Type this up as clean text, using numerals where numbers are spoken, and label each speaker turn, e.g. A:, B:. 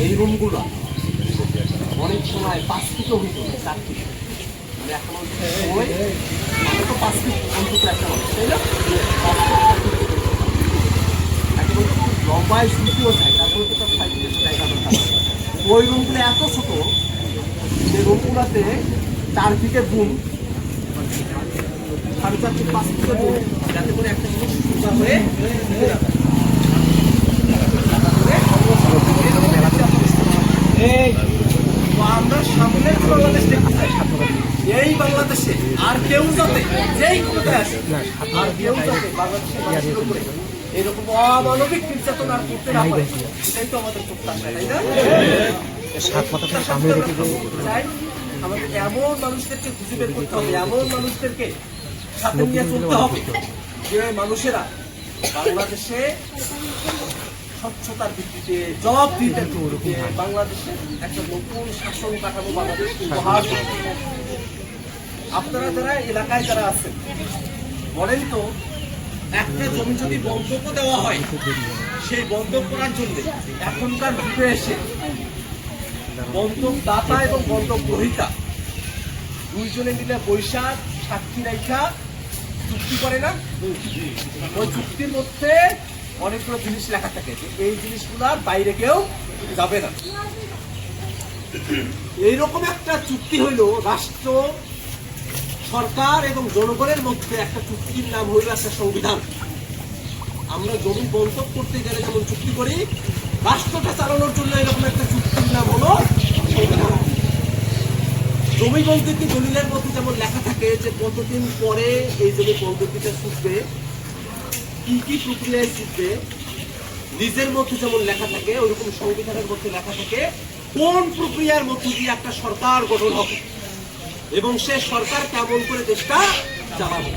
A: এই রুমগুলো অনেক সময় 5 ফিটও হইত না, 4 ফিট। মানে এখন ওই মানে তো 5 ফিট অন্তত একটা মানুষ, তাই না? একেবারে লম্বায় শুকিয়েও যায়, তারপরে তো তার 5 ফিটের জায়গা দরকার। ওই রুমগুলো এত ছোট যে রুমগুলোতে 4 ফিটের রুম, 4.5 থেকে 5 ফিটের রুম, যাতে করে একটা জিনিস সুন্দর হয়ে আমরা সামনের বাংলাদেশ দেখতে চাই। এই বাংলাদেশে আর কেউ যাতে যেই ক্ষমতায় আসে আর কেউ যাতে বাংলাদেশের মানুষের উপরে এরকম অমানবিক নির্যাতন আর করতে না পারে, সেটাই তো আমাদের প্রত্যাশা, তাই না? চাই আমাদের এমন মানুষদেরকে খুঁজে বের করতে হবে, এমন মানুষদেরকে সাথে নিয়ে চলতে হবে যে মানুষেরা বাংলাদেশে স্বচ্ছতার ভিত্তিতে, জবাবদিহিতার ভিত্তিতে বাংলাদেশে একটা নতুন শাসন কাঠামো বাংলাদেশ উপহার করবে। আপনারা যারা এলাকায় যারা আছেন বলেন তো, একটা জমি যদি বন্ধক দেওয়া হয়, সেই বন্ধক করার জন্য এখনকার যুগে এসে বন্ধক দাতা এবং বন্ধক গ্রহীতা দুইজনে মিলে বৈশাখ সাক্ষী রাইখা চুক্তি করে না? ওই চুক্তির মধ্যে অনেকগুলো জিনিস লেখা থাকে যে এই জিনিসগুলার বাইরে কেউ যাবে না। এইরকম একটা চুক্তি হইল রাষ্ট্র, সরকার এবং জনগণের মধ্যে একটা চুক্তির নাম হইল একটা সংবিধান। আমরা জমি বন্ধক করতে গেলে যেমন চুক্তি করি, রাষ্ট্রটা চালানোর জন্য এরকম একটা চুক্তির নাম হলো সংবিধান। জমি বন্ধকি দলিলের মধ্যে যেমন লেখা থাকে যে কতদিন পরে এই জমি বন্ধকিটা ছুটবে, কি কি প্রক্রিয়ায় ছুটবে, নিজের মধ্যে যেমন লেখা থাকে ওইরকম সংবিধানের মধ্যে লেখা থাকে কোন প্রক্রিয়ার মধ্যে দিয়ে একটা সরকার গঠন হবে এবং সে সরকার কেমন করে দেশটা চালাবে।